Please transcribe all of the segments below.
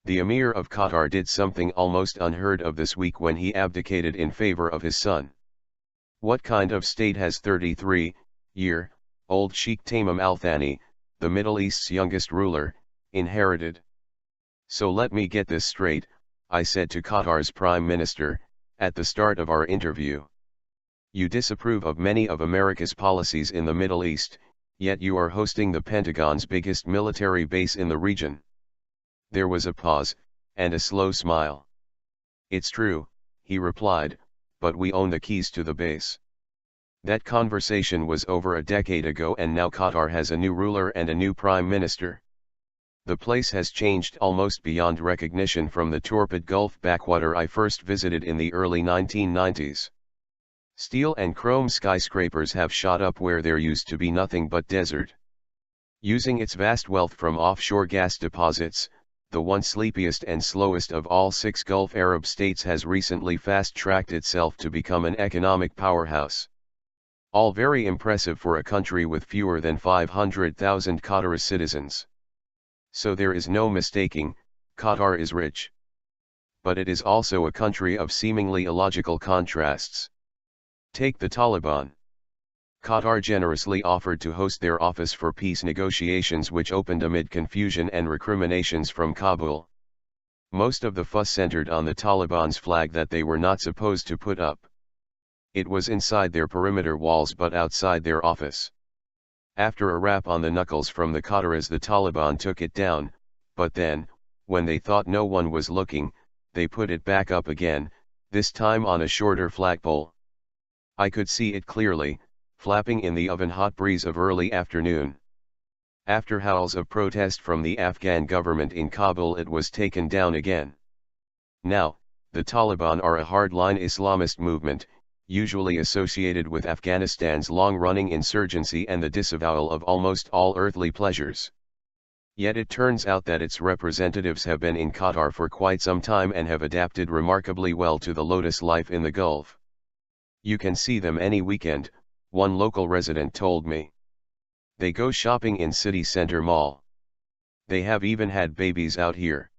The Emir of Qatar did something almost unheard of this week when he abdicated in favor of his son. What kind of state has 33-year-old Sheikh Tamim Al-Thani, the Middle East's youngest ruler, inherited? So let me get this straight, I said to Qatar's Prime Minister, at the start of our interview. You disapprove of many of America's policies in the Middle East, yet you are hosting the Pentagon's biggest military base in the region. There was a pause, and a slow smile. It's true, he replied, but we own the keys to the base. That conversation was over a decade ago, and now Qatar has a new ruler and a new prime minister. The place has changed almost beyond recognition from the torpid Gulf backwater I first visited in the early 1990s. Steel and chrome skyscrapers have shot up where there used to be nothing but desert. Using its vast wealth from offshore gas deposits, the once sleepiest and slowest of all 6 Gulf Arab states has recently fast-tracked itself to become an economic powerhouse. All very impressive for a country with fewer than 500,000 Qatari citizens. So there is no mistaking, Qatar is rich. But it is also a country of seemingly illogical contrasts. Take the Taliban. Qatar generously offered to host their Office for Peace negotiations, which opened amid confusion and recriminations from Kabul. Most of the fuss centered on the Taliban's flag that they were not supposed to put up. It was inside their perimeter walls but outside their office. After a rap on the knuckles from the Qataris, the Taliban took it down, but then, when they thought no one was looking, they put it back up again, this time on a shorter flagpole. I could see it clearly, flapping in the oven-hot breeze of early afternoon. After howls of protest from the Afghan government in Kabul, it was taken down again. Now, the Taliban are a hardline Islamist movement, usually associated with Afghanistan's long-running insurgency and the disavowal of almost all earthly pleasures. Yet it turns out that its representatives have been in Qatar for quite some time and have adapted remarkably well to the lotus life in the Gulf. You can see them any weekend, one local resident told me. They go shopping in city center mall. They have even had babies out here.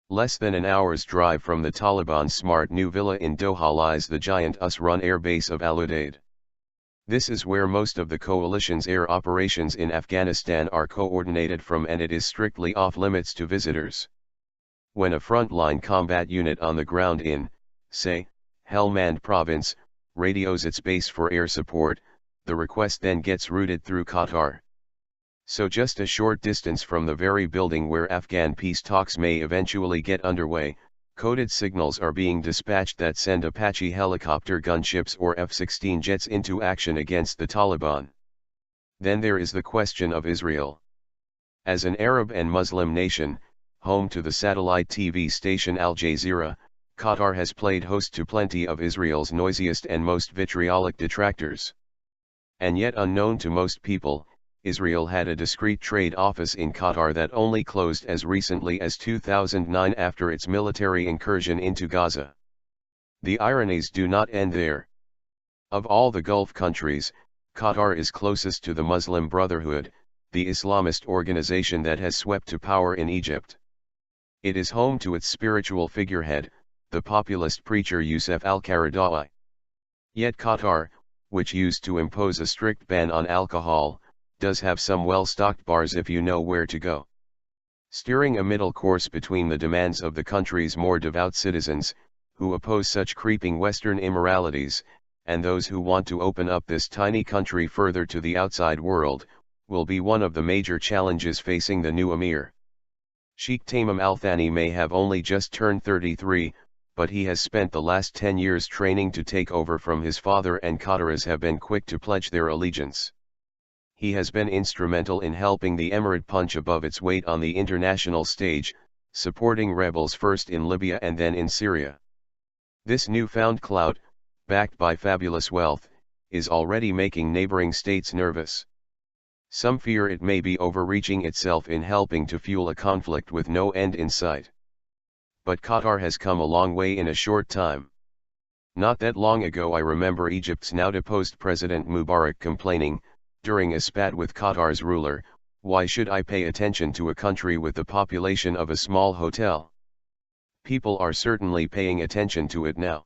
Less than an hour's drive from the Taliban's smart new villa in Doha lies the giant US-run air base of Al Udeid. This is where most of the coalition's air operations in Afghanistan are coordinated from, and it is strictly off-limits to visitors. When a frontline combat unit on the ground in, say, Helmand province, radios its base for air support, the request then gets routed through Qatar. So just a short distance from the very building where Afghan peace talks may eventually get underway, coded signals are being dispatched that send Apache helicopter gunships or F-16 jets into action against the Taliban. Then there is the question of Israel. As an Arab and Muslim nation, home to the satellite TV station Al Jazeera, Qatar has played host to plenty of Israel's noisiest and most vitriolic detractors. And yet, unknown to most people, Israel had a discreet trade office in Qatar that only closed as recently as 2009 after its military incursion into Gaza. The ironies do not end there. Of all the Gulf countries, Qatar is closest to the Muslim Brotherhood, the Islamist organization that has swept to power in Egypt. It is home to its spiritual figurehead, the populist preacher Youssef al-Qaradawi. Yet Qatar, which used to impose a strict ban on alcohol, does have some well-stocked bars if you know where to go. Steering a middle course between the demands of the country's more devout citizens, who oppose such creeping Western immoralities, and those who want to open up this tiny country further to the outside world, will be one of the major challenges facing the new emir. Sheikh Tamim Al-Thani may have only just turned 33, but he has spent the last 10 years training to take over from his father, and Qataris have been quick to pledge their allegiance. He has been instrumental in helping the emirate punch above its weight on the international stage, supporting rebels first in Libya and then in Syria. This newfound clout, backed by fabulous wealth, is already making neighboring states nervous. Some fear it may be overreaching itself in helping to fuel a conflict with no end in sight. But Qatar has come a long way in a short time. Not that long ago I remember Egypt's now deposed President Mubarak complaining, during a spat with Qatar's ruler, Why should I pay attention to a country with the population of a small hotel? People are certainly paying attention to it now.